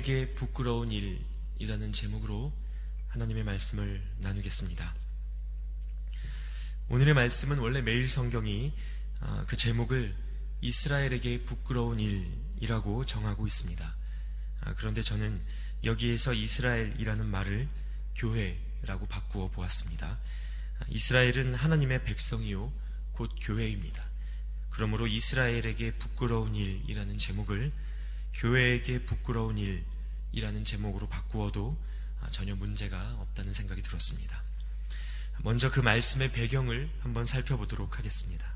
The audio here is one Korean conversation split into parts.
교회에게 부끄러운 일이라는 제목으로 하나님의 말씀을 나누겠습니다. 오늘의 말씀은 원래 매일 성경이 그 제목을 이스라엘에게 부끄러운 일이라고 정하고 있습니다. 그런데 저는 여기에서 이스라엘이라는 말을 교회라고 바꾸어 보았습니다. 이스라엘은 하나님의 백성이요 곧 교회입니다. 그러므로 이스라엘에게 부끄러운 일이라는 제목을 교회에게 부끄러운 일이라는 제목으로 바꾸어도 전혀 문제가 없다는 생각이 들었습니다. 먼저 그 말씀의 배경을 한번 살펴보도록 하겠습니다.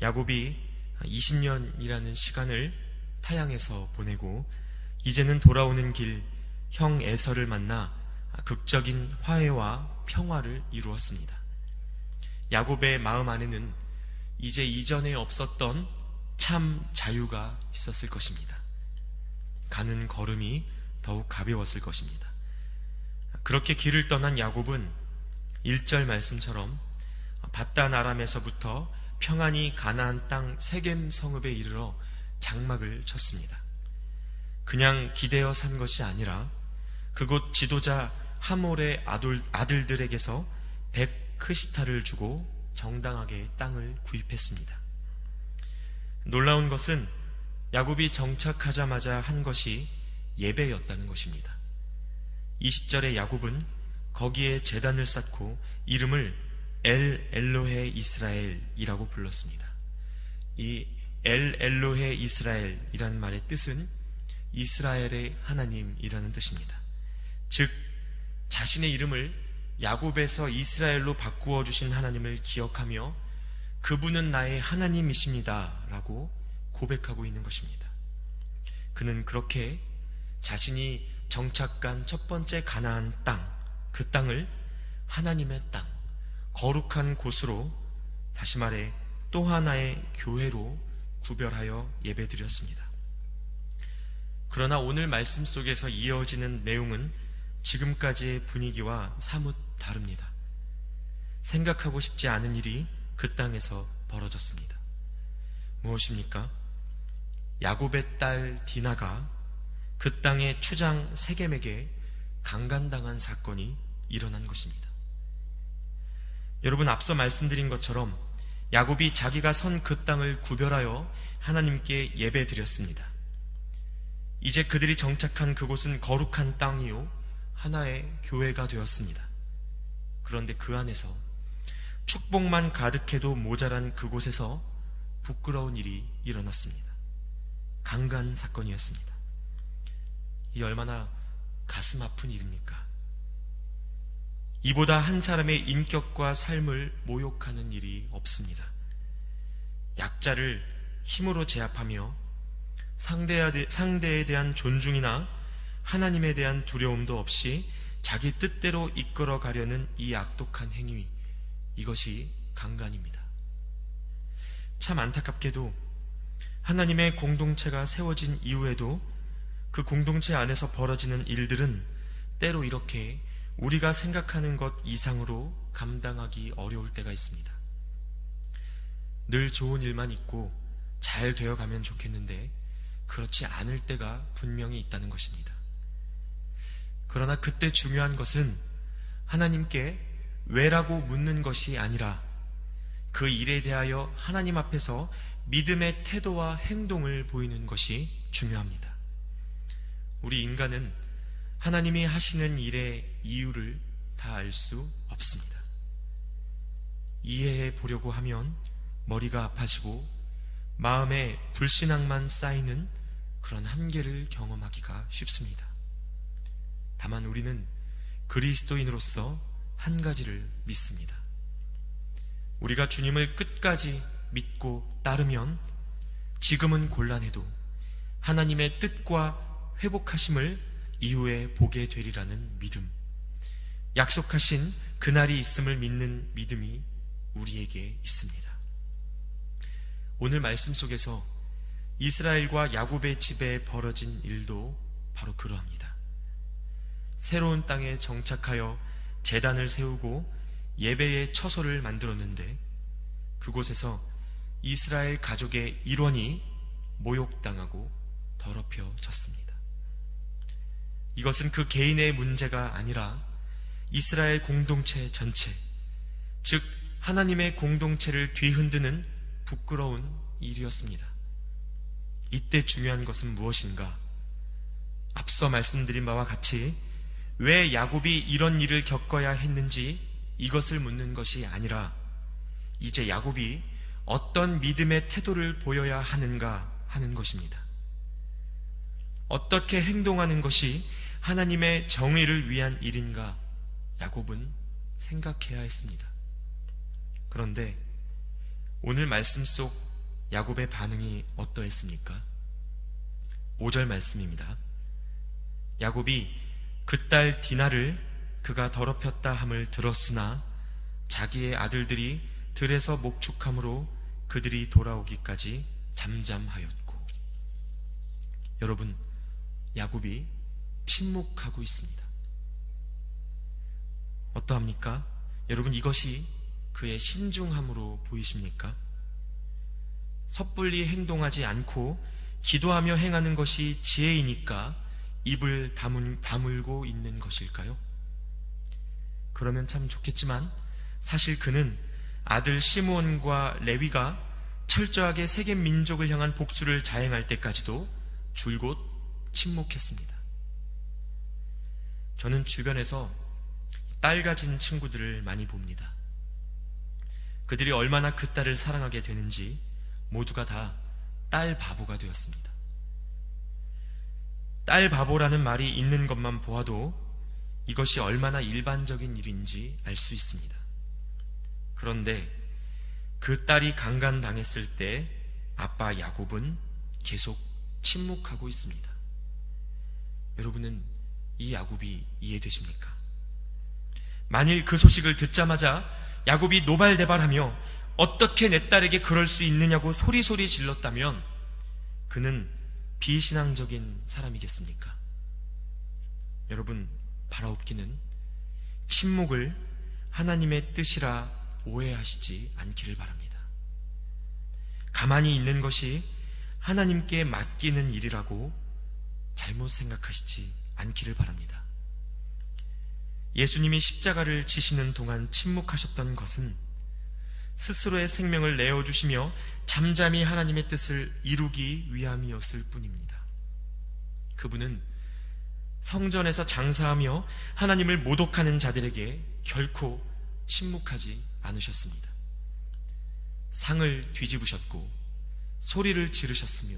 야곱이 20년이라는 시간을 타향에서 보내고 이제는 돌아오는 길 형 에서를 만나 극적인 화해와 평화를 이루었습니다. 야곱의 마음 안에는 이제 이전에 없었던 참 자유가 있었을 것입니다. 가는 걸음이 더욱 가벼웠을 것입니다. 그렇게 길을 떠난 야곱은 1절 말씀처럼 밧단 아람에서부터 평안히 가나안 땅 세겜 성읍에 이르러 장막을 쳤습니다. 그냥 기대어 산 것이 아니라 그곳 지도자 하몰의 아들들에게서 100크시타를 주고 정당하게 땅을 구입했습니다. 놀라운 것은 야곱이 정착하자마자 한 것이 예배였다는 것입니다. 20절에 야곱은 거기에 제단을 쌓고 이름을 엘 엘로헤 이스라엘이라고 불렀습니다. 이 엘 엘로헤 이스라엘이라는 말의 뜻은 이스라엘의 하나님이라는 뜻입니다. 즉 자신의 이름을 야곱에서 이스라엘로 바꾸어 주신 하나님을 기억하며 그분은 나의 하나님이십니다 라고 고백하고 있는 것입니다. 그는 그렇게 자신이 정착한 첫 번째 가나안 땅, 그 땅을 하나님의 땅, 거룩한 곳으로, 다시 말해 또 하나의 교회로 구별하여 예배드렸습니다. 그러나 오늘 말씀 속에서 이어지는 내용은 지금까지의 분위기와 사뭇 다릅니다. 생각하고 싶지 않은 일이 그 땅에서 벌어졌습니다. 무엇입니까? 야곱의 딸 디나가 그 땅의 추장 세겜에게 강간당한 사건이 일어난 것입니다. 여러분, 앞서 말씀드린 것처럼 야곱이 자기가 선 그 땅을 구별하여 하나님께 예배드렸습니다. 이제 그들이 정착한 그곳은 거룩한 땅이요 하나의 교회가 되었습니다. 그런데 그 안에서 축복만 가득해도 모자란 그곳에서 부끄러운 일이 일어났습니다. 강간 사건이었습니다. 이 얼마나 가슴 아픈 일입니까? 이보다 한 사람의 인격과 삶을 모욕하는 일이 없습니다. 약자를 힘으로 제압하며 상대에 대한 존중이나 하나님에 대한 두려움도 없이 자기 뜻대로 이끌어 가려는 이 악독한 행위, 이것이 강간입니다. 참 안타깝게도 하나님의 공동체가 세워진 이후에도 그 공동체 안에서 벌어지는 일들은 때로 이렇게 우리가 생각하는 것 이상으로 감당하기 어려울 때가 있습니다. 늘 좋은 일만 있고 잘 되어가면 좋겠는데 그렇지 않을 때가 분명히 있다는 것입니다. 그러나 그때 중요한 것은 하나님께 왜라고 묻는 것이 아니라 그 일에 대하여 하나님 앞에서 믿음의 태도와 행동을 보이는 것이 중요합니다. 우리 인간은 하나님이 하시는 일의 이유를 다 알 수 없습니다. 이해해 보려고 하면 머리가 아파지고 마음에 불신앙만 쌓이는 그런 한계를 경험하기가 쉽습니다. 다만 우리는 그리스도인으로서 한 가지를 믿습니다. 우리가 주님을 끝까지 믿고 따르면 지금은 곤란해도 하나님의 뜻과 회복하심을 이후에 보게 되리라는 믿음, 약속하신 그날이 있음을 믿는 믿음이 우리에게 있습니다. 오늘 말씀 속에서 이스라엘과 야곱의 집에 벌어진 일도 바로 그러합니다. 새로운 땅에 정착하여 제단을 세우고 예배의 처소를 만들었는데 그곳에서 이스라엘 가족의 일원이 모욕당하고 더럽혀졌습니다. 이것은 그 개인의 문제가 아니라 이스라엘 공동체 전체, 즉 하나님의 공동체를 뒤흔드는 부끄러운 일이었습니다. 이때 중요한 것은 무엇인가? 앞서 말씀드린 바와 같이 왜 야곱이 이런 일을 겪어야 했는지 이것을 묻는 것이 아니라 이제 야곱이 어떤 믿음의 태도를 보여야 하는가 하는 것입니다. 어떻게 행동하는 것이 하나님의 정의를 위한 일인가 야곱은 생각해야 했습니다. 그런데 오늘 말씀 속 야곱의 반응이 어떠했습니까? 5절 말씀입니다. 야곱이 그 딸 디나를 그가 더럽혔다 함을 들었으나 자기의 아들들이 들에서 목축함으로 그들이 돌아오기까지 잠잠하였고. 여러분, 야곱이 침묵하고 있습니다. 어떠합니까? 여러분, 이것이 그의 신중함으로 보이십니까? 섣불리 행동하지 않고 기도하며 행하는 것이 지혜이니까 입을 다물고 있는 것일까요? 그러면 참 좋겠지만 사실 그는 아들 시므온과 레위가 철저하게 세겜 민족을 향한 복수를 자행할 때까지도 줄곧 침묵했습니다. 저는 주변에서 딸 가진 친구들을 많이 봅니다. 그들이 얼마나 그 딸을 사랑하게 되는지 모두가 다 딸 바보가 되었습니다. 딸 바보라는 말이 있는 것만 보아도 이것이 얼마나 일반적인 일인지 알 수 있습니다. 그런데 그 딸이 강간당했을 때 아빠 야곱은 계속 침묵하고 있습니다. 여러분은 이 야곱이 이해되십니까? 만일 그 소식을 듣자마자 야곱이 노발대발하며 어떻게 내 딸에게 그럴 수 있느냐고 소리소리 질렀다면 그는 비신앙적인 사람이겠습니까? 여러분, 바라옵기는 침묵을 하나님의 뜻이라 오해하시지 않기를 바랍니다. 가만히 있는 것이 하나님께 맡기는 일이라고 잘못 생각하시지 않기를 바랍니다. 예수님이 십자가를 지시는 동안 침묵하셨던 것은 스스로의 생명을 내어주시며 잠잠히 하나님의 뜻을 이루기 위함이었을 뿐입니다. 그분은 성전에서 장사하며 하나님을 모독하는 자들에게 결코 침묵하지 않으셨습니다. 상을 뒤집으셨고 소리를 지르셨으며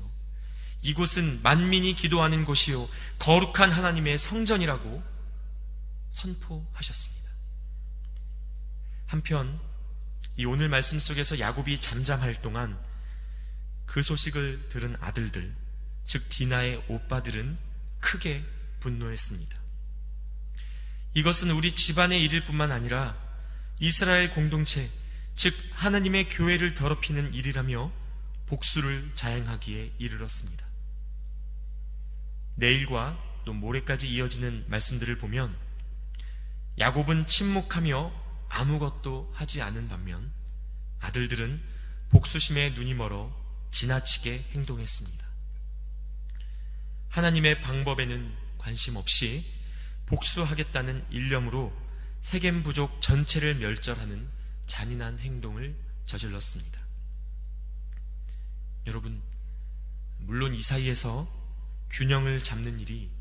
이곳은 만민이 기도하는 곳이요 거룩한 하나님의 성전이라고 선포하셨습니다. 한편 이 오늘 말씀 속에서 야곱이 잠잠할 동안 그 소식을 들은 아들들, 즉 디나의 오빠들은 크게 분노했습니다. 이것은 우리 집안의 일일 뿐만 아니라 이스라엘 공동체, 즉 하나님의 교회를 더럽히는 일이라며 복수를 자행하기에 이르렀습니다. 내일과 또 모레까지 이어지는 말씀들을 보면 야곱은 침묵하며 아무것도 하지 않은 반면 아들들은 복수심에 눈이 멀어 지나치게 행동했습니다. 하나님의 방법에는 관심 없이 복수하겠다는 일념으로 세겜 부족 전체를 멸절하는 잔인한 행동을 저질렀습니다. 여러분, 물론 이 사이에서 균형을 잡는 일이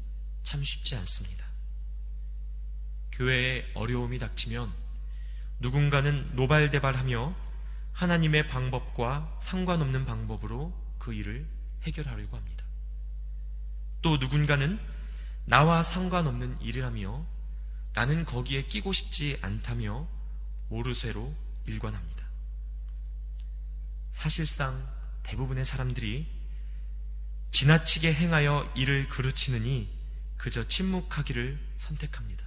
참 쉽지 않습니다. 교회에 어려움이 닥치면 누군가는 노발대발하며 하나님의 방법과 상관없는 방법으로 그 일을 해결하려고 합니다. 또 누군가는 나와 상관없는 일이라며 나는 거기에 끼고 싶지 않다며 오르쇠로 일관합니다. 사실상 대부분의 사람들이 지나치게 행하여 일을 그르치느니 그저 침묵하기를 선택합니다.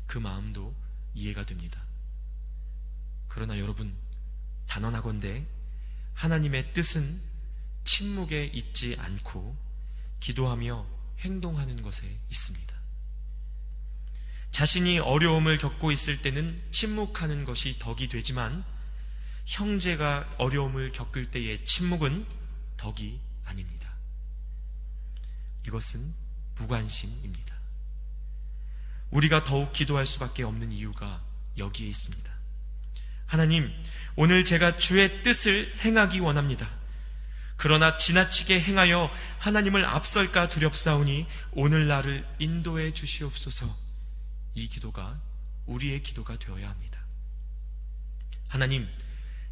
그 마음도 이해가 됩니다. 그러나 여러분, 단언하건대 하나님의 뜻은 침묵에 있지 않고 기도하며 행동하는 것에 있습니다. 자신이 어려움을 겪고 있을 때는 침묵하는 것이 덕이 되지만 형제가 어려움을 겪을 때의 침묵은 덕이 아닙니다. 이것은 무관심입니다. 우리가 더욱 기도할 수밖에 없는 이유가 여기에 있습니다. 하나님, 오늘 제가 주의 뜻을 행하기 원합니다. 그러나 지나치게 행하여 하나님을 앞설까 두렵사오니 오늘 나를 인도해 주시옵소서. 이 기도가 우리의 기도가 되어야 합니다. 하나님,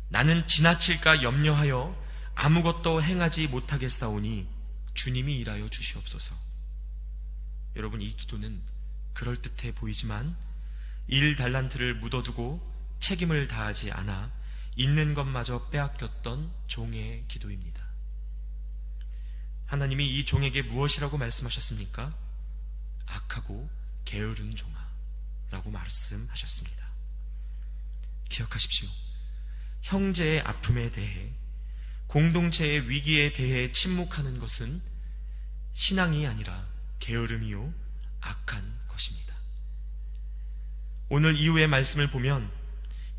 나는 지나칠까 염려하여 아무것도 행하지 못하겠사오니 주님이 일하여 주시옵소서. 여러분, 이 기도는 그럴듯해 보이지만 1달란트를 묻어두고 책임을 다하지 않아 있는 것마저 빼앗겼던 종의 기도입니다. 하나님이 이 종에게 무엇이라고 말씀하셨습니까? 악하고 게으른 종아 라고 말씀하셨습니다. 기억하십시오. 형제의 아픔에 대해, 공동체의 위기에 대해 침묵하는 것은 신앙이 아니라 게으름이요 악한 것입니다. 오늘 이후의 말씀을 보면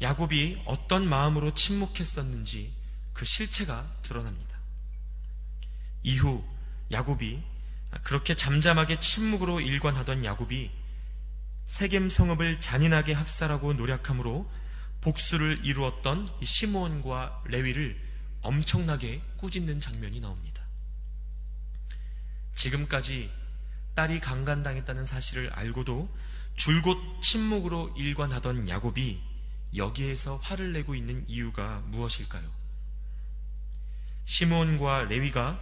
야곱이 어떤 마음으로 침묵했었는지 그 실체가 드러납니다. 이후 야곱이 그렇게 잠잠하게 침묵으로 일관하던 야곱이 세겜 성읍을 잔인하게 학살하고 노략함으로 복수를 이루었던 이 시므온과 레위를 엄청나게 꾸짖는 장면이 나옵니다. 지금까지 딸이 강간당했다는 사실을 알고도 줄곧 침묵으로 일관하던 야곱이 여기에서 화를 내고 있는 이유가 무엇일까요? 시므온과 레위가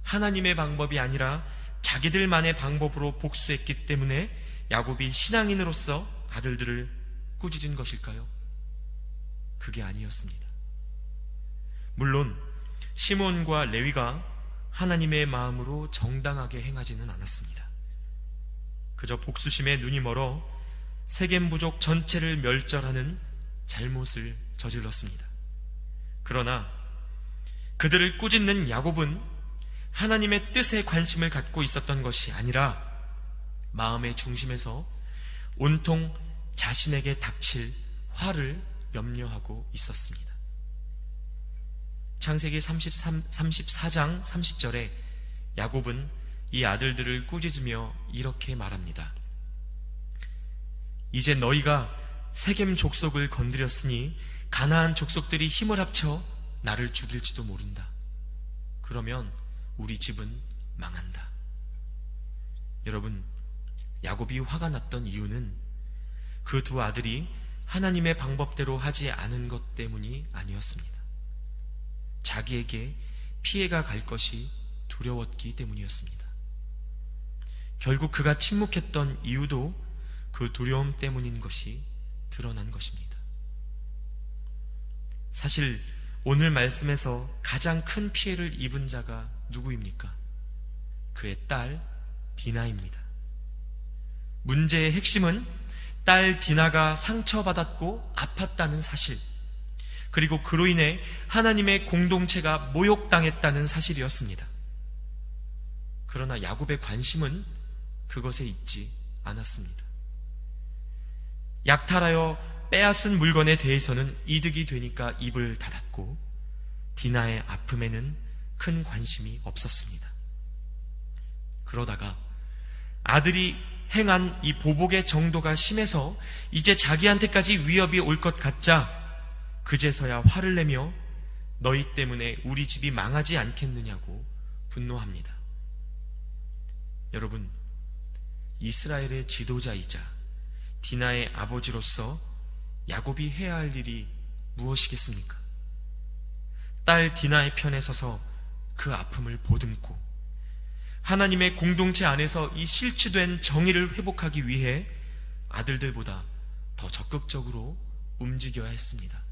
하나님의 방법이 아니라 자기들만의 방법으로 복수했기 때문에 야곱이 신앙인으로서 아들들을 꾸짖은 것일까요? 그게 아니었습니다. 물론 시므온과 레위가 하나님의 마음으로 정당하게 행하지는 않았습니다. 그저 복수심에 눈이 멀어 세겜 부족 전체를 멸절하는 잘못을 저질렀습니다. 그러나 그들을 꾸짖는 야곱은 하나님의 뜻에 관심을 갖고 있었던 것이 아니라 마음의 중심에서 온통 자신에게 닥칠 화를 염려하고 있었습니다. 창세기 34장 30절에 야곱은 이 아들들을 꾸짖으며 이렇게 말합니다. 이제 너희가 세겜 족속을 건드렸으니 가나안 족속들이 힘을 합쳐 나를 죽일지도 모른다. 그러면 우리 집은 망한다. 여러분, 야곱이 화가 났던 이유는 그 두 아들이 하나님의 방법대로 하지 않은 것 때문이 아니었습니다. 자기에게 피해가 갈 것이 두려웠기 때문이었습니다. 결국 그가 침묵했던 이유도 그 두려움 때문인 것이 드러난 것입니다. 사실 오늘 말씀에서 가장 큰 피해를 입은 자가 누구입니까? 그의 딸 디나입니다. 문제의 핵심은 딸 디나가 상처받았고 아팠다는 사실, 그리고 그로 인해 하나님의 공동체가 모욕당했다는 사실이었습니다. 그러나 야곱의 관심은 그것에 있지 않았습니다. 약탈하여 빼앗은 물건에 대해서는 이득이 되니까 입을 닫았고 디나의 아픔에는 큰 관심이 없었습니다. 그러다가 아들이 행한 이 보복의 정도가 심해서 이제 자기한테까지 위협이 올 것 같자 그제서야 화를 내며 너희 때문에 우리 집이 망하지 않겠느냐고 분노합니다. 여러분, 이스라엘의 지도자이자 디나의 아버지로서 야곱이 해야 할 일이 무엇이겠습니까? 딸 디나의 편에 서서 그 아픔을 보듬고 하나님의 공동체 안에서 이 실추된 정의를 회복하기 위해 아들들보다 더 적극적으로 움직여야 했습니다.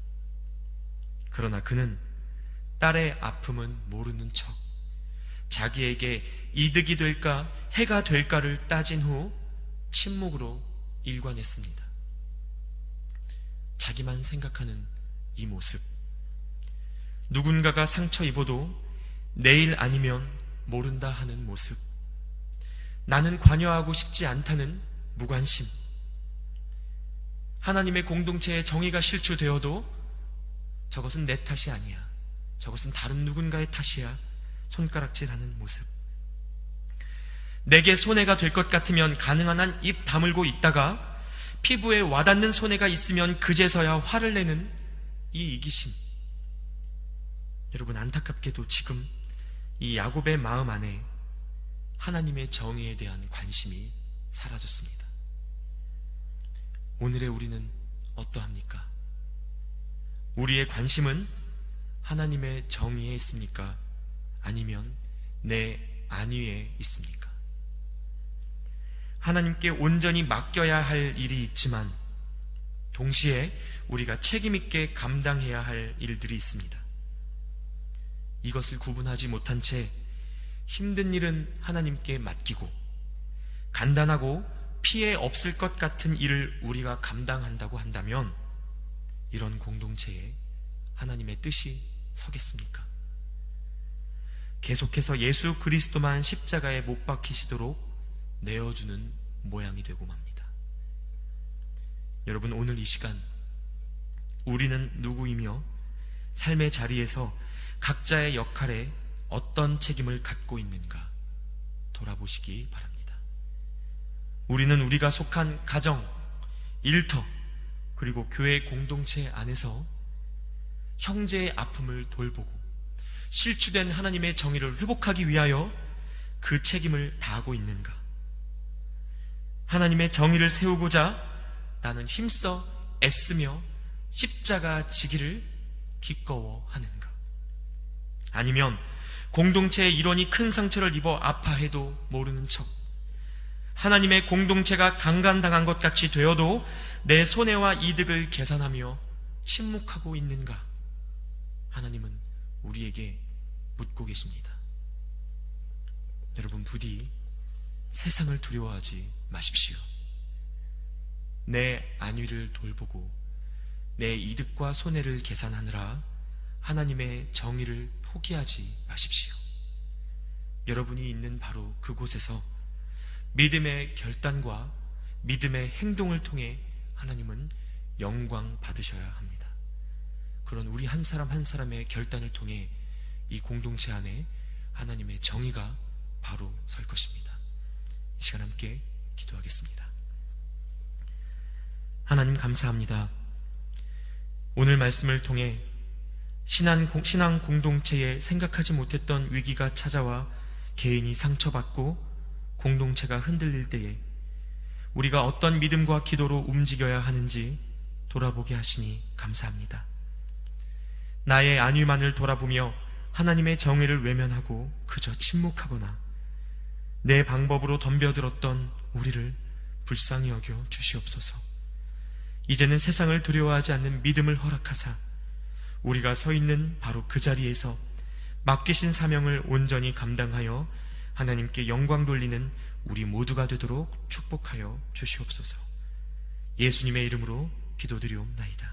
그러나 그는 딸의 아픔은 모르는 척 자기에게 이득이 될까 해가 될까를 따진 후 침묵으로 일관했습니다. 자기만 생각하는 이 모습, 누군가가 상처 입어도 내일 아니면 모른다 하는 모습, 나는 관여하고 싶지 않다는 무관심, 하나님의 공동체의 정의가 실추되어도 저것은 내 탓이 아니야, 저것은 다른 누군가의 탓이야 손가락질하는 모습, 내게 손해가 될 것 같으면 가능한 한 입 다물고 있다가 피부에 와닿는 손해가 있으면 그제서야 화를 내는 이 이기심. 여러분, 안타깝게도 지금 이 야곱의 마음 안에 하나님의 정의에 대한 관심이 사라졌습니다. 오늘의 우리는 어떠합니까? 우리의 관심은 하나님의 정의에 있습니까? 아니면 내 안위에 있습니까? 하나님께 온전히 맡겨야 할 일이 있지만 동시에 우리가 책임있게 감당해야 할 일들이 있습니다. 이것을 구분하지 못한 채 힘든 일은 하나님께 맡기고 간단하고 피해 없을 것 같은 일을 우리가 감당한다고 한다면 이런 공동체에 하나님의 뜻이 서겠습니까? 계속해서 예수 그리스도만 십자가에 못 박히시도록 내어주는 모양이 되고 맙니다. 여러분, 오늘 이 시간 우리는 누구이며 삶의 자리에서 각자의 역할에 어떤 책임을 갖고 있는가 돌아보시기 바랍니다. 우리는 우리가 속한 가정, 일터, 그리고 교회 공동체 안에서 형제의 아픔을 돌보고 실추된 하나님의 정의를 회복하기 위하여 그 책임을 다하고 있는가? 하나님의 정의를 세우고자 나는 힘써 애쓰며 십자가 지기를 기꺼워하는가? 아니면 공동체의 일원이 큰 상처를 입어 아파해도 모르는 척 하나님의 공동체가 강간당한 것 같이 되어도 내 손해와 이득을 계산하며 침묵하고 있는가? 하나님은 우리에게 묻고 계십니다. 여러분, 부디 세상을 두려워하지 마십시오. 내 안위를 돌보고 내 이득과 손해를 계산하느라 하나님의 정의를 포기하지 마십시오. 여러분이 있는 바로 그곳에서 믿음의 결단과 믿음의 행동을 통해 하나님은 영광 받으셔야 합니다. 그런 우리 한 사람 한 사람의 결단을 통해 이 공동체 안에 하나님의 정의가 바로 설 것입니다. 이 시간 함께 기도하겠습니다. 하나님, 감사합니다. 오늘 말씀을 통해 신앙 공동체에 생각하지 못했던 위기가 찾아와 개인이 상처받고 공동체가 흔들릴 때에 우리가 어떤 믿음과 기도로 움직여야 하는지 돌아보게 하시니 감사합니다. 나의 안위만을 돌아보며 하나님의 정의를 외면하고 그저 침묵하거나 내 방법으로 덤벼들었던 우리를 불쌍히 여겨 주시옵소서. 이제는 세상을 두려워하지 않는 믿음을 허락하사 우리가 서 있는 바로 그 자리에서 맡기신 사명을 온전히 감당하여 하나님께 영광 돌리는 우리 모두가 되도록 축복하여 주시옵소서. 예수님의 이름으로 기도드리옵나이다.